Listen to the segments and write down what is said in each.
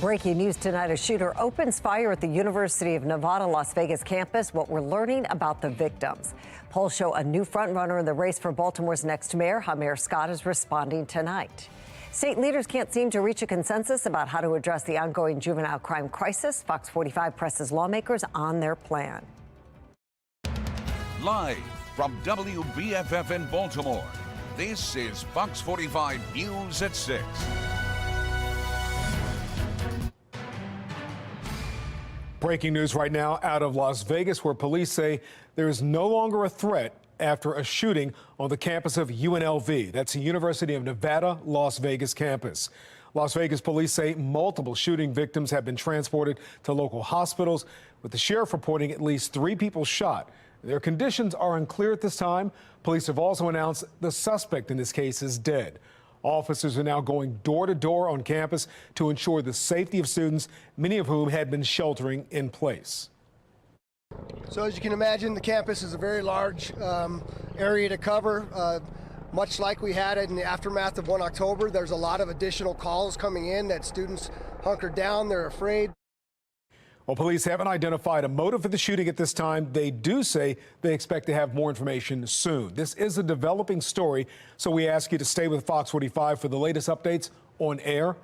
Breaking news tonight, a shooter opens fire at the University of Nevada, Las Vegas campus. What we're learning about the victims. Polls show a new frontrunner in the race for Baltimore's next mayor. How Mayor Scott is responding tonight. State leaders can't seem to reach a consensus about how to address the ongoing juvenile crime crisis. Fox 45 presses lawmakers on their plan. Live from WBFF in Baltimore, this is Fox 45 News at 6. Breaking news right now out of Las Vegas, where police say there is no longer a threat after a shooting on the campus of UNLV. That's the University of Nevada, Las Vegas campus. Las Vegas police say multiple shooting victims have been transported to local hospitals, with the sheriff reporting at least 3 people shot. Their conditions are unclear at this time. Police have also announced the suspect in this case is dead. Officers are now going door to door on campus to ensure the safety of students, many of whom had been sheltering in place. So as you can imagine, the campus is a very large area to cover. Much like we had it in the aftermath of 1 October, there's a lot of additional calls coming in that students hunkered down, they're afraid. Well, police haven't identified a motive for the shooting at this time. They do say they expect to have more information soon. This is a developing story, so we ask you to stay with Fox 45 for the latest updates on air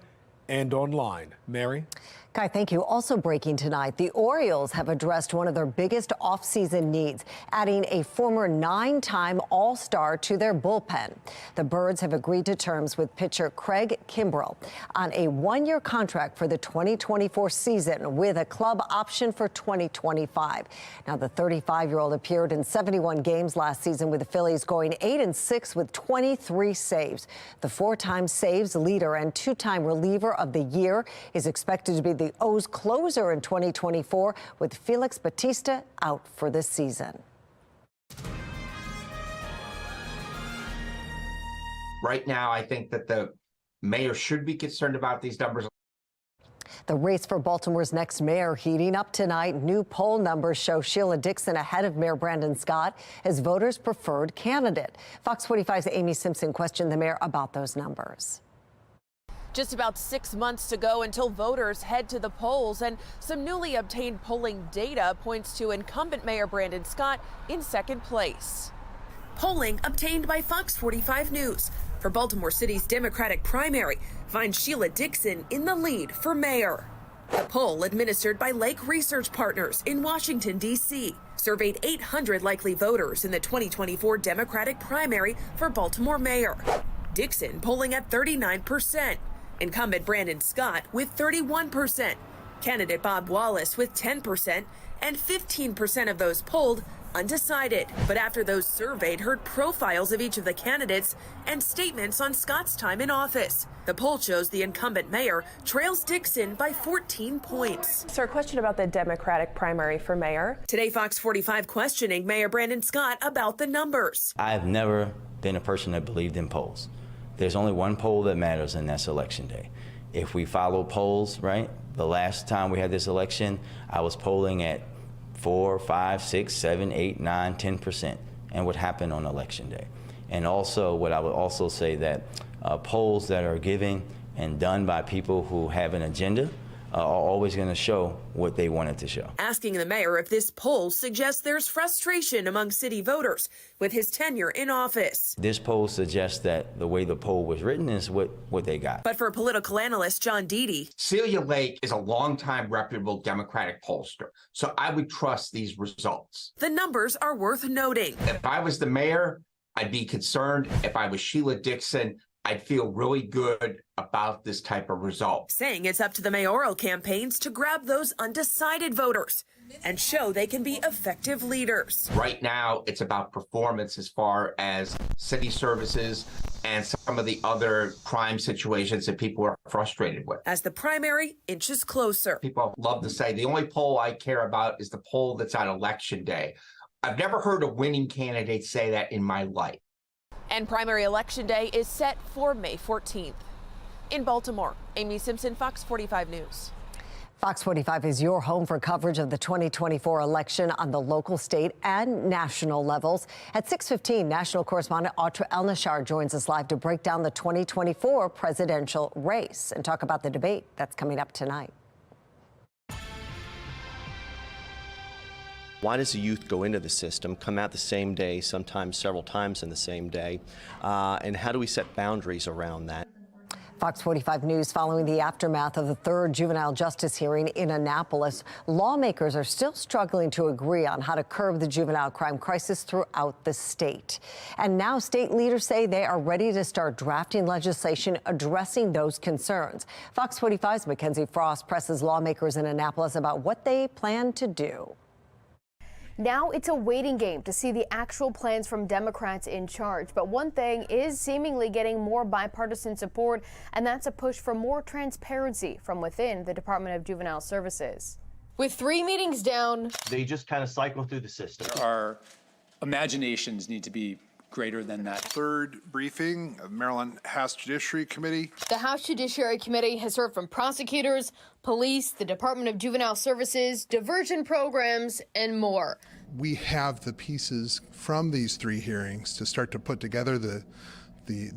and online. Mary? Guy, thank you. Also breaking tonight, the Orioles have addressed one of their biggest offseason needs, adding a former 9-time All-Star to their bullpen. The Birds have agreed to terms with pitcher Craig Kimbrel on a 1-year contract for the 2024 season with a club option for 2025. Now, the 35-year-old appeared in 71 games last season with the Phillies, going 8-6 with 23 saves. The 4-time saves leader and 2-time reliever of the year is expected to be the O's closer in 2024, with Felix Bautista out for this season. Right now, I think that the mayor should be concerned about these numbers. The race for Baltimore's next mayor heating up tonight. New poll numbers show Sheila Dixon ahead of Mayor Brandon Scott as voters' preferred candidate. Fox 45's Amy Simpson questioned the mayor about those numbers. Just about 6 months to go until voters head to the polls, and some newly obtained polling data points to incumbent Mayor Brandon Scott in second place. Polling obtained by Fox 45 News for Baltimore City's Democratic primary finds Sheila Dixon in the lead for mayor. The poll, administered by Lake Research Partners in Washington, D.C., surveyed 800 likely voters in the 2024 Democratic primary for Baltimore mayor. Dixon polling at 39%. Incumbent Brandon Scott with 31%, candidate Bob Wallace with 10%, and 15% of those polled undecided. But after those surveyed heard profiles of each of the candidates and statements on Scott's time in office, the poll shows the incumbent mayor trails Dixon by 14 points. Sir, a question about the Democratic primary for mayor. Today, Fox 45 questioning Mayor Brandon Scott about the numbers. I've never been a person that believed in polls. There's only one poll that matters, and that's Election Day. If we follow polls, right, the last time we had this election, I was polling at 4, 5, 6, 7, 8, 9, 10%. And what happened on Election Day? And also, what I would also say that polls that are given and done by people who have an agenda are always going to show what they wanted to show. Asking the mayor if this poll suggests there's frustration among city voters with his tenure in office. This poll suggests that the way the poll was written is what they got. But for political analyst John Deedy, Celia Lake is a longtime reputable Democratic pollster, so I would trust these results. the numbers are worth noting. If I was the mayor, I'd be concerned. If I was Sheila Dixon, I'd feel really good about this type of result. Saying it's up to the mayoral campaigns to grab those undecided voters and show they can be effective leaders. Right now, it's about performance as far as city services and some of the other crime situations that people are frustrated with. As the primary inches closer. People love to say the only poll I care about is the poll that's on Election Day. I've never heard a winning candidate say that in my life. And primary election day is set for May 14th. In Baltimore, Amy Simpson, Fox 45 News. Fox 45 is your home for coverage of the 2024 election on the local, state, and national levels. At 6:15, national correspondent Audra El-Nashar joins us live to break down the 2024 presidential race and talk about the debate that's coming up tonight. Why does the youth go into the system, come out the same day, sometimes several times in the same day, and how do we set boundaries around that? Fox 45 News following the aftermath of the third juvenile justice hearing in Annapolis. Lawmakers are still struggling to agree on how to curb the juvenile crime crisis throughout the state. And now state leaders say they are ready to start drafting legislation addressing those concerns. Fox 45's Mackenzie Frost presses lawmakers in Annapolis about what they plan to do. Now it's a waiting game to see the actual plans from Democrats in charge. But one thing is seemingly getting more bipartisan support, and that's a push for more transparency from within the Department of Juvenile Services. With 3 meetings down, they just kind of cycle through the system. Our imaginations need to be greater than that. Third briefing of Maryland House Judiciary Committee. The House Judiciary Committee has heard from prosecutors, police, the Department of Juvenile Services, diversion programs, and more. We have the pieces from these 3 hearings to start to put together the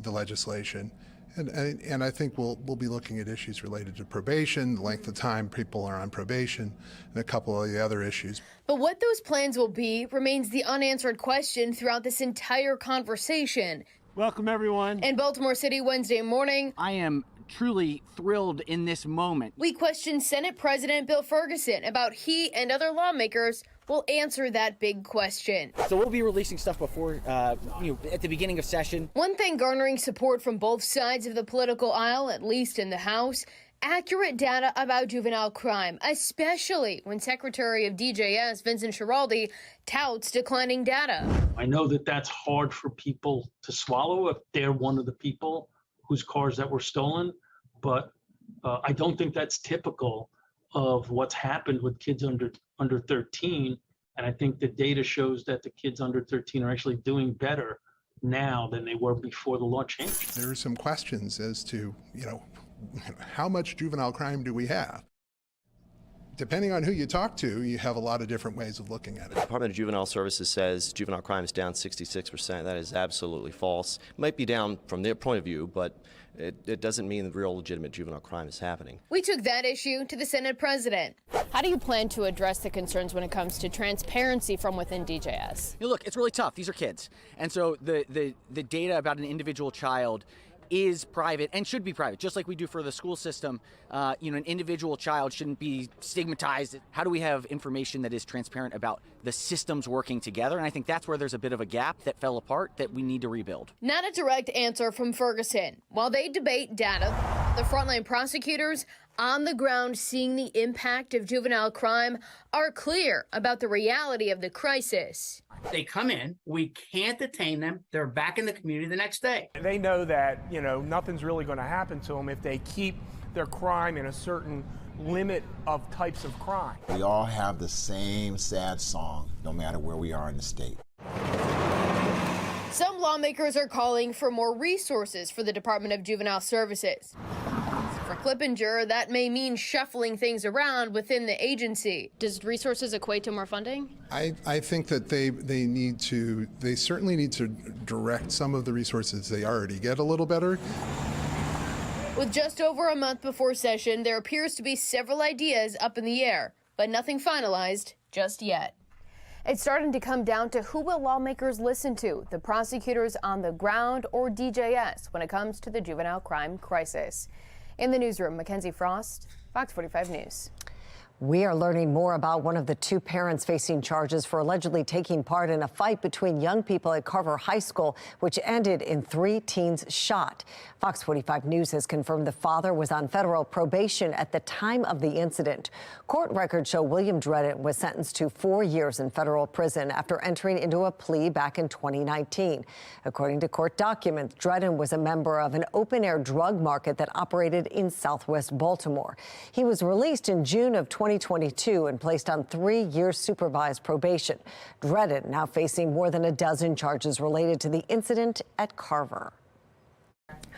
legislation. And I think we'll be looking at issues related to probation, the length of time people are on probation, and a couple of the other issues. But what those plans will be remains the unanswered question throughout this entire conversation. Welcome, everyone. In Baltimore City Wednesday morning, I am truly thrilled in this moment. We questioned Senate President Bill Ferguson about he and other lawmakers will answer that big question. So we'll be releasing stuff before, at the beginning of session. One thing garnering support from both sides of the political aisle, at least in the House, accurate data about juvenile crime, especially when Secretary of DJS Vincent Schiraldi touts declining data. I know that that's hard for people to swallow if they're one of the people whose cars that were stolen, but I don't think that's typical of what's happened with kids under 13. And I think the data shows that the kids under 13 are actually doing better now than they were before the law changed. There are some questions as to, how much juvenile crime do we have? Depending on who you talk to, you have a lot of different ways of looking at it. The Department of Juvenile Services says juvenile crime is down 66%. That is absolutely false. It might be down from their point of view, but it doesn't mean the real legitimate juvenile crime is happening. We took that issue to the Senate President. How do you plan to address the concerns when it comes to transparency from within DJS? Look, it's really tough. These are kids. And so the data about an individual child is private and should be private, just like we do for the school system. An individual child shouldn't be stigmatized. How do we have information that is transparent about the systems working together? And I think that's where there's a bit of a gap that fell apart that we need to rebuild. Not a direct answer from Ferguson. While they debate data, the frontline prosecutors on the ground seeing the impact of juvenile crime are clear about the reality of the crisis. They come in, we can't detain them, they're back in the community the next day. They know that, nothing's really going to happen to them if they keep their crime in a certain limit of types of crime. We all have the same sad song, no matter where we are in the state. Some lawmakers are calling for more resources for the Department of Juvenile Services. For Clippinger, that may mean shuffling things around within the agency. Does resources equate to more funding? I think that they certainly need to direct some of the resources they already get a little better. With just over a month before session, there appears to be several ideas up in the air, but nothing finalized just yet. It's starting to come down to who will lawmakers listen to, the prosecutors on the ground or DJS when it comes to the juvenile crime crisis. In the newsroom, Mackenzie Frost, Fox 45 News. We are learning more about one of the 2 parents facing charges for allegedly taking part in a fight between young people at Carver High School, which ended in 3 teens shot. Fox 45 News has confirmed the father was on federal probation at the time of the incident. Court records show William Dredden was sentenced to 4 years in federal prison after entering into a plea back in 2019. According to court documents, Dredden was a member of an open-air drug market that operated in southwest Baltimore. He was released in June of 2022 and placed on 3 years supervised probation. Dredden now facing more than a dozen charges related to the incident at Carver.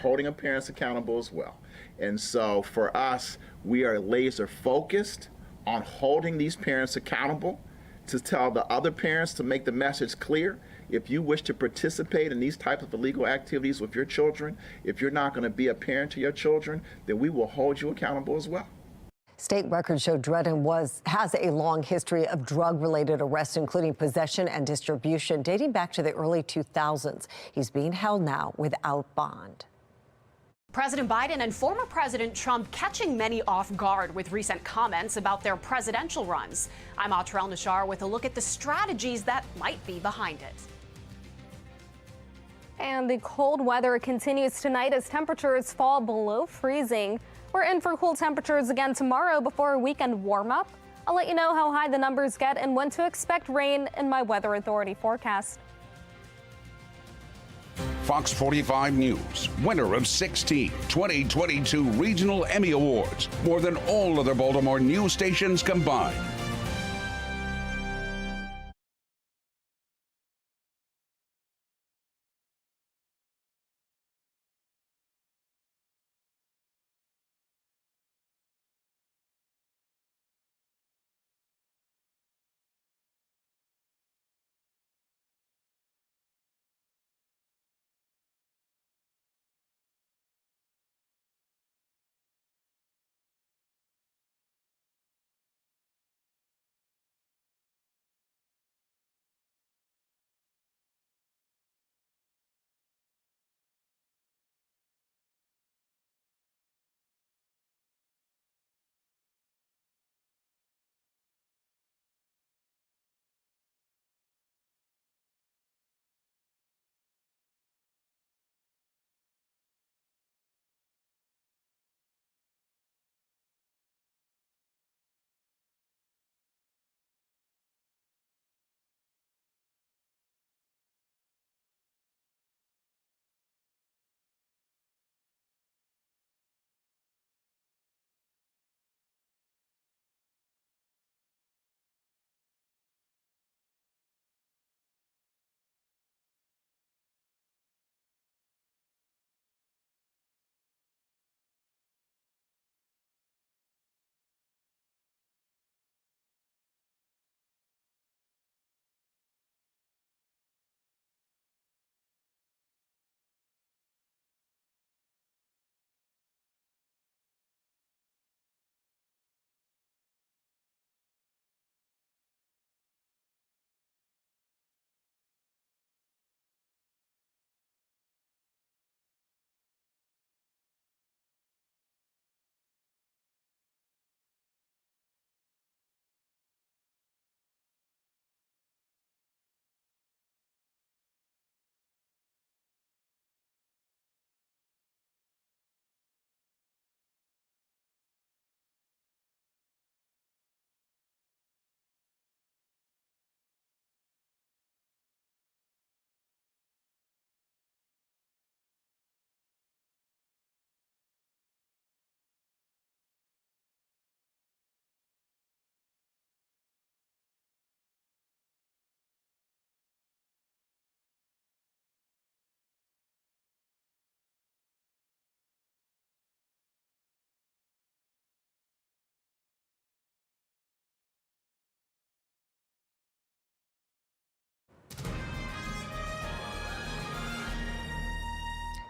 Holding parents accountable as well. And so for us, we are laser focused on holding these parents accountable, to tell the other parents, to make the message clear. If you wish to participate in these types of illegal activities with your children, if you're not going to be a parent to your children, then we will hold you accountable as well. State records show Dredden has a long history of drug-related arrests, including possession and distribution, dating back to the early 2000s. He's being held now without bond. President Biden and former President Trump catching many off guard with recent comments about their presidential runs. I'm Atra El-Nashar with a look at the strategies that might be behind it. And the cold weather continues tonight as temperatures fall below freezing. We're in for cool temperatures again tomorrow before a weekend warm-up. I'll let you know how high the numbers get and when to expect rain in my Weather Authority forecast. Fox 45 News, winner of 16 2022 Regional Emmy Awards, more than all other Baltimore news stations combined.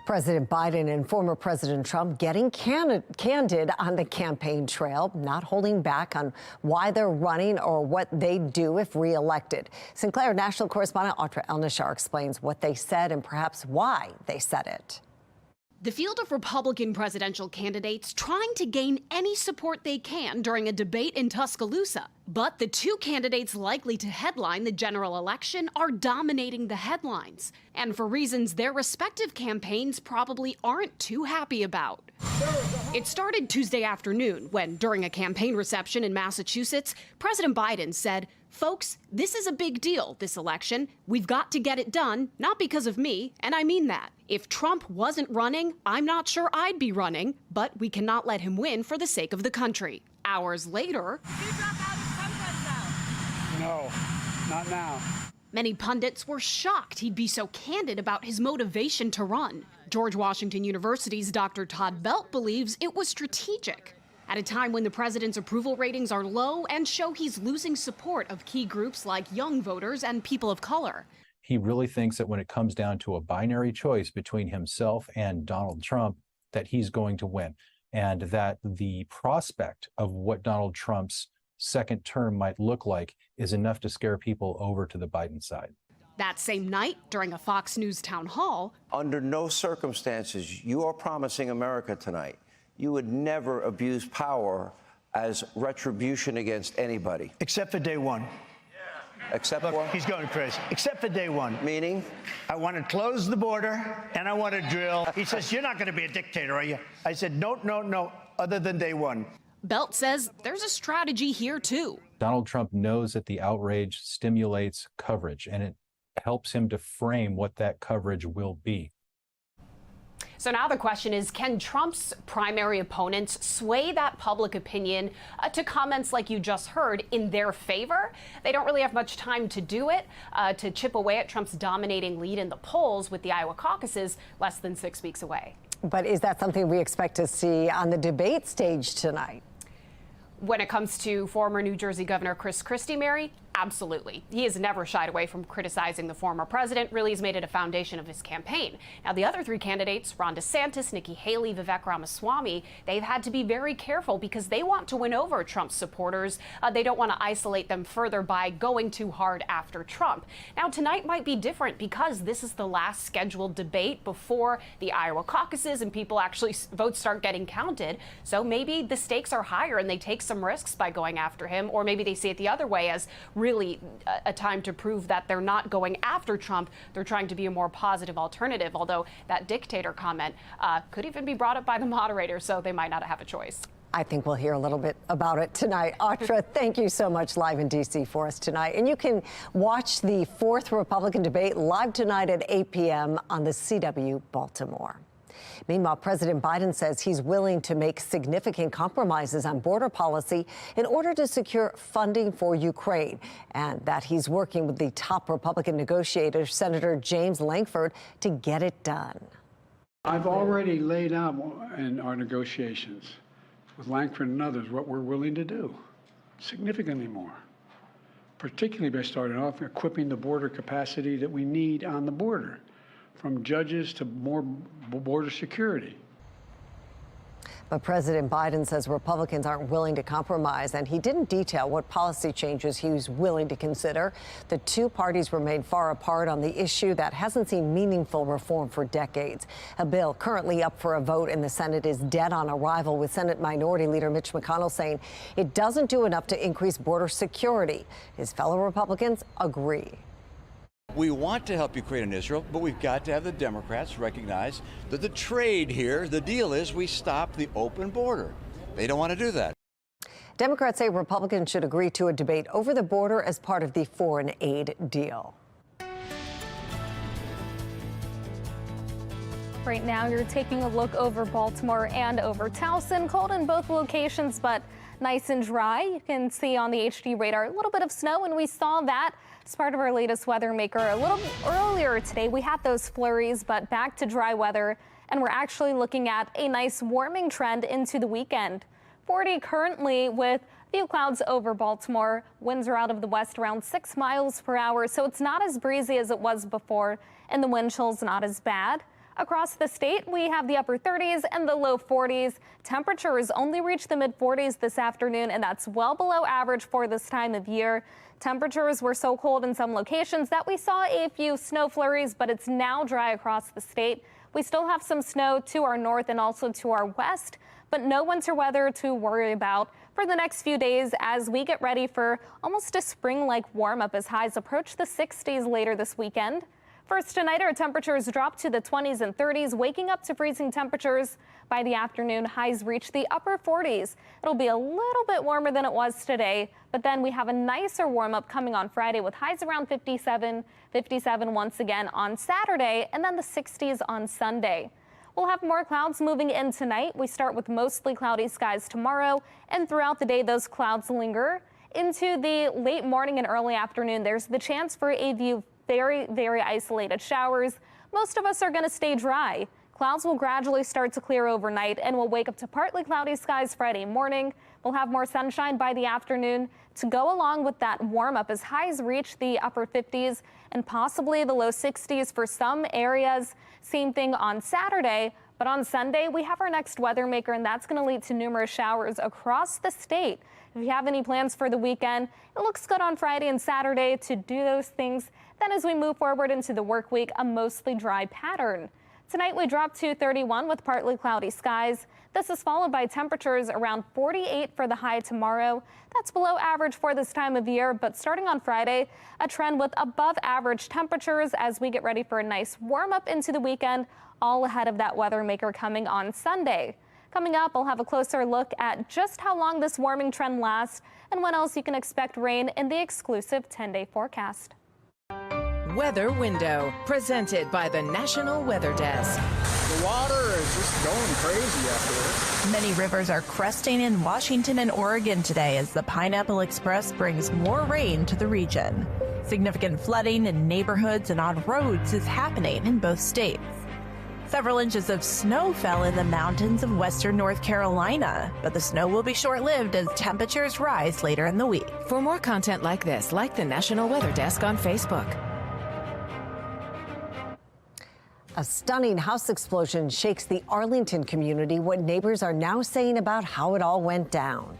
President Biden and former President Trump getting candid on the campaign trail, not holding back on why they're running or what they'd do if reelected. Sinclair national correspondent Atra El-Nashar explains what they said and perhaps why they said it. The field of Republican presidential candidates trying to gain any support they can during a debate in Tuscaloosa. But the two candidates likely to headline the general election are dominating the headlines, and for reasons their respective campaigns probably aren't too happy about. It started Tuesday afternoon when, during a campaign reception in Massachusetts, President Biden said, "Folks, this is a big deal, this election. We've got to get it done, not because of me, and I mean that. If Trump wasn't running, I'm not sure I'd be running, but we cannot let him win for the sake of the country." Hours later, no, not now. Many pundits were shocked he'd be so candid about his motivation to run. George Washington University's Dr. Todd Belt believes it was strategic at a time when the president's approval ratings are low and show he's losing support of key groups like young voters and people of color. He really thinks that when it comes down to a binary choice between himself and Donald Trump, that he's going to win, and that the prospect of what Donald Trump's second term might look like is enough to scare people over to the Biden side. That same night, during a Fox News town hall, under no circumstances you are promising America tonight you would never abuse power as retribution against anybody. Except for day one. Except Look, what? he's going crazy. Except for day one. Meaning? I want to close the border and I want to drill. He says, you're not going to be a dictator, are you? I said, no, no, no, other than day one. Belt says there's a strategy here, too. Donald Trump knows that the outrage stimulates coverage, and it helps him to frame what that coverage will be. So now the question is, can Trump's primary opponents sway that public opinion to comments like you just heard in their favor? They don't really have much time to do it, to chip away at Trump's dominating lead in the polls with the Iowa caucuses less than 6 weeks away. But is that something we expect to see on the debate stage tonight? When it comes to former New Jersey Governor Chris Christie, Mary, absolutely. He has never shied away from criticizing the former president, really has made it a foundation of his campaign. Now, the other three candidates, Ron DeSantis, Nikki Haley, Vivek Ramaswamy, they've had to be very careful because they want to win over Trump's supporters. They don't want to isolate them further by going too hard after Trump. Now, tonight might be different because this is the last scheduled debate before the Iowa caucuses and people actually votes start getting counted. So maybe the stakes are higher and they take some risks by going after him, or maybe they see it the other way as really a time to prove that they're not going after Trump. They're trying to be a more positive alternative, although that dictator comment could even be brought up by the moderator, so they might not have a choice. I think we'll hear a little bit about it tonight. Audra, thank you so much live in D.C. for us tonight. And you can watch the fourth Republican debate live tonight at 8 p.m. on the CW Baltimore. Meanwhile, President Biden says he's willing to make significant compromises on border policy in order to secure funding for Ukraine, and that he's working with the top Republican negotiator, Senator James Lankford, to get it done. I've already laid out in our negotiations with Lankford and others what we're willing to do, significantly more, particularly by starting off equipping the border capacity that we need on the border, from judges to more border security. But President Biden says Republicans aren't willing to compromise, and he didn't detail what policy changes he was willing to consider. The two parties remain far apart on the issue that hasn't seen meaningful reform for decades. A bill currently up for a vote in the Senate is dead on arrival, with Senate Minority Leader Mitch McConnell saying it doesn't do enough to increase border security. His fellow Republicans agree. We want to help Ukraine and Israel, but we've got to have the Democrats recognize that the trade here, the deal is we stop the open border. They don't want to do that. Democrats say Republicans should agree to a debate over the border as part of the foreign aid deal. Right now, you're taking a look over Baltimore and over Towson. Cold in both locations, but nice and dry. You can see on the HD radar a little bit of snow, and we saw that as part of our latest weather maker a little earlier today. We had those flurries, but back to dry weather, and we're actually looking at a nice warming trend into the weekend. 40 currently with a few clouds over Baltimore. Winds are out of the west around 6 miles per hour, so it's not as breezy as it was before, and the wind chill's not as bad. Across the state, we have the upper 30s and the low 40s. Temperatures only reached the mid 40s this afternoon, and that's well below average for this time of year. Temperatures were so cold in some locations that we saw a few snow flurries, but it's now dry across the state. We still have some snow to our north and also to our west, but no winter weather to worry about for the next few days as we get ready for almost a spring-like warm-up as highs approach the 60s later this weekend. First tonight, our temperatures drop to the 20s and 30s, waking up to freezing temperatures. By the afternoon, highs reach the upper 40s. It'll be a little bit warmer than it was today, but then we have a nicer warm-up coming on Friday with highs around 57 once again on Saturday, and then the 60s on Sunday. We'll have more clouds moving in tonight. We start with mostly cloudy skies tomorrow, and throughout the day, those clouds linger. Into the late morning and early afternoon, there's the chance for a few very, very isolated showers. Most of us are going to stay dry. Clouds will gradually start to clear overnight and we'll wake up to partly cloudy skies Friday morning. We'll have more sunshine by the afternoon to go along with that warm up as highs reach the upper 50s and possibly the low 60s for some areas. Same thing on Saturday. But on Sunday, we have our next weather maker, and that's going to lead to numerous showers across the state. If you have any plans for the weekend, it looks good on Friday and Saturday to do those things. Then as we move forward into the work week, a mostly dry pattern. Tonight, we drop to 31 with partly cloudy skies. This is followed by temperatures around 48 for the high tomorrow. That's below average for this time of year, but starting on Friday, a trend with above average temperatures as we get ready for a nice warm up into the weekend, all ahead of that weather maker coming on Sunday. Coming up, I'll have a closer look at just how long this warming trend lasts and when else you can expect rain in the exclusive 10-day forecast. Weather Window, presented by the National Weather Desk. The water is just going crazy up here. Many rivers are cresting in Washington and Oregon today as the Pineapple Express brings more rain to the region. Significant flooding in neighborhoods and on roads is happening in both states. Several inches of snow fell in the mountains of western North Carolina, but the snow will be short-lived as temperatures rise later in the week. For more content like this, like the National Weather Desk on Facebook. A stunning house explosion shakes the Arlington community. What neighbors are now saying about how it all went down.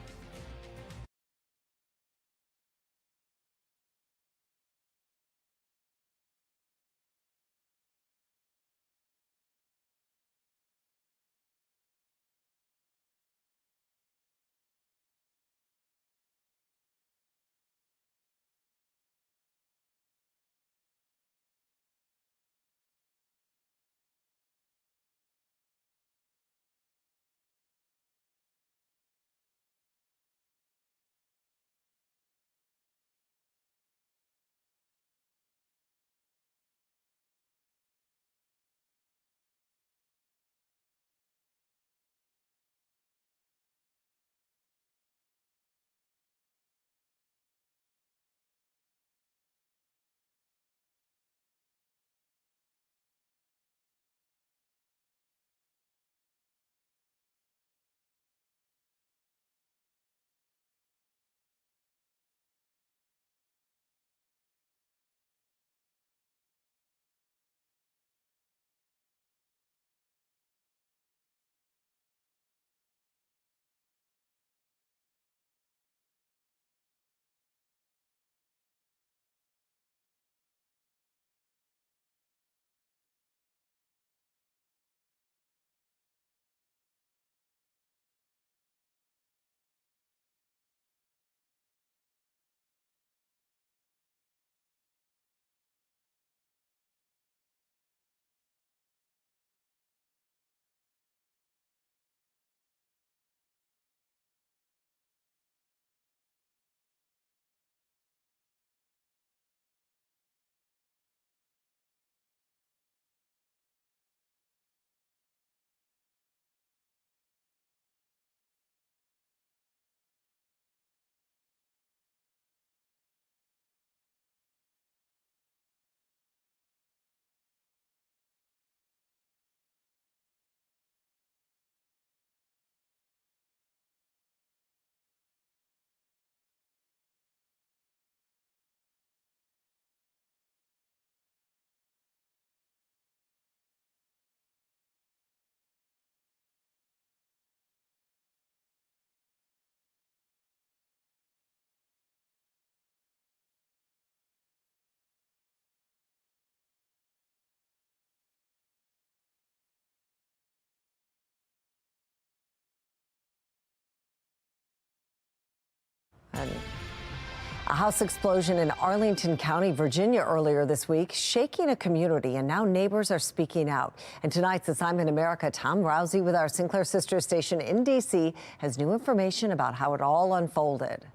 A house explosion in Arlington County, Virginia earlier this week, shaking a community, and now neighbors are speaking out. And tonight's Assignment America, Tom Rousey with our Sinclair sister station in D.C. has new information about how it all unfolded.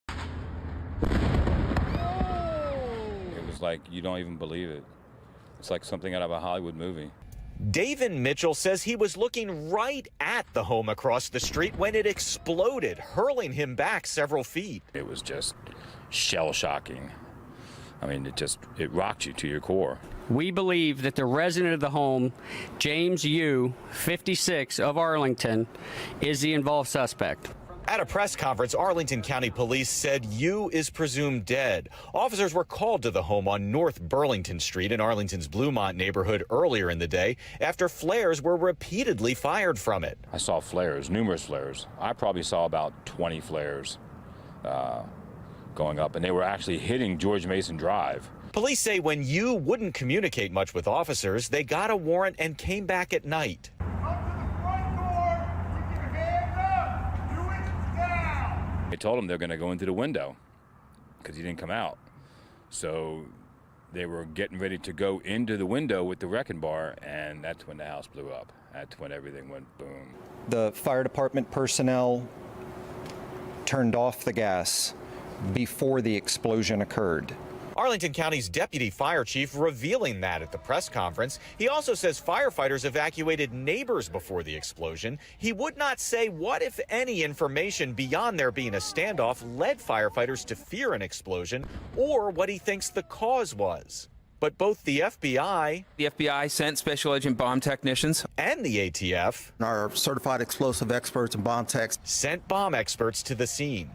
It was like, you don't even believe it. It's like something out of a Hollywood movie. David Mitchell says he was looking right at the home across the street when it exploded, hurling him back several feet. It was just shell-shocking. I mean, it rocked you to your core. We believe that the resident of the home, James Yu, 56, of Arlington, is the involved suspect. At a press conference, Arlington County Police said Yu is presumed dead. Officers were called to the home on North Burlington Street in Arlington's Bluemont neighborhood earlier in the day after flares were repeatedly fired from it. I saw flares, numerous flares. I probably saw about 20 flares going up, and they were actually hitting George Mason Drive. Police say when Yu wouldn't communicate much with officers, they got a warrant and came back at night. They told him they're going to go into the window because he didn't come out. So they were getting ready to go into the window with the wrecking bar, and that's when the house blew up. That's when everything went boom. The fire department personnel turned off the gas before the explosion occurred. Arlington County's deputy fire chief revealing that at the press conference. He also says firefighters evacuated neighbors before the explosion. He would not say what, if any, information beyond there being a standoff led firefighters to fear an explosion or what he thinks the cause was. But both the FBI sent special agent bomb technicians, and the ATF, our certified explosive experts and bomb techs, sent bomb experts to the scene.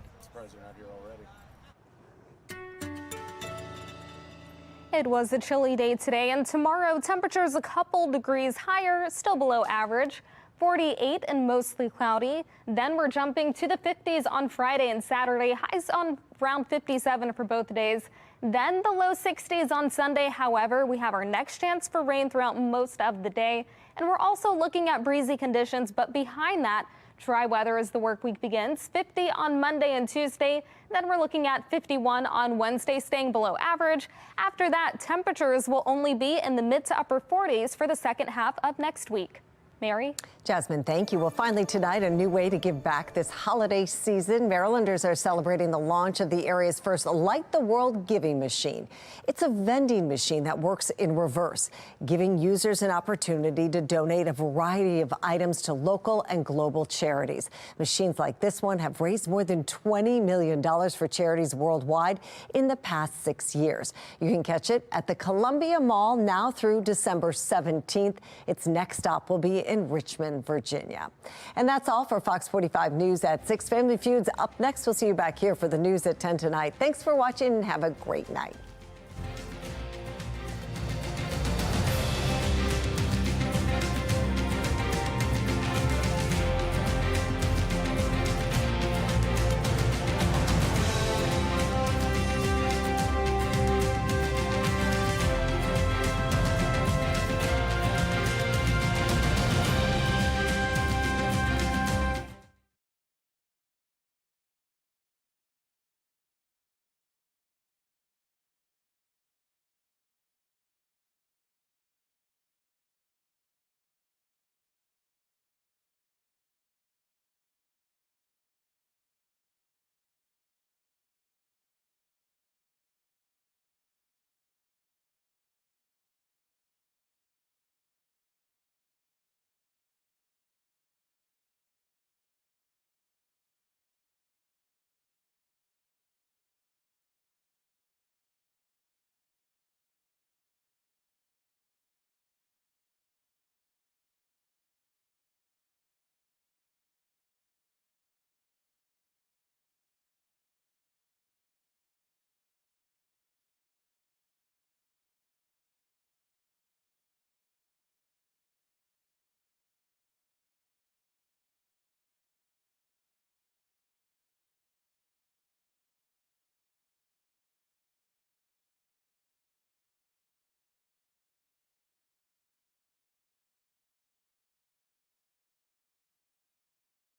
It was a chilly day today, and tomorrow temperatures a couple degrees higher, still below average. 48 and mostly cloudy. Then we're jumping to the 50s on Friday and Saturday. Highs on around 57 for both days. Then the low 60s on Sunday. However, we have our next chance for rain throughout most of the day. And we're also looking at breezy conditions, but behind that, dry weather as the work week begins. 50 on Monday and Tuesday. Then we're looking at 51 on Wednesday, staying below average. After that, temperatures will only be in the mid to upper 40s for the second half of next week. Mary? Jasmine, thank you. Well, finally tonight, a new way to give back this holiday season. Marylanders are celebrating the launch of the area's first Light the World giving machine. It's a vending machine that works in reverse, giving users an opportunity to donate a variety of items to local and global charities. Machines like this one have raised more than $20 million for charities worldwide in the past 6 years. You can catch it at the Columbia Mall now through December 17th. Its next stop will be in Richmond, Virginia. And that's all for Fox 45 News at 6. Family Feud's up next. We'll see you back here for the news at 10 tonight. Thanks for watching and have a great night.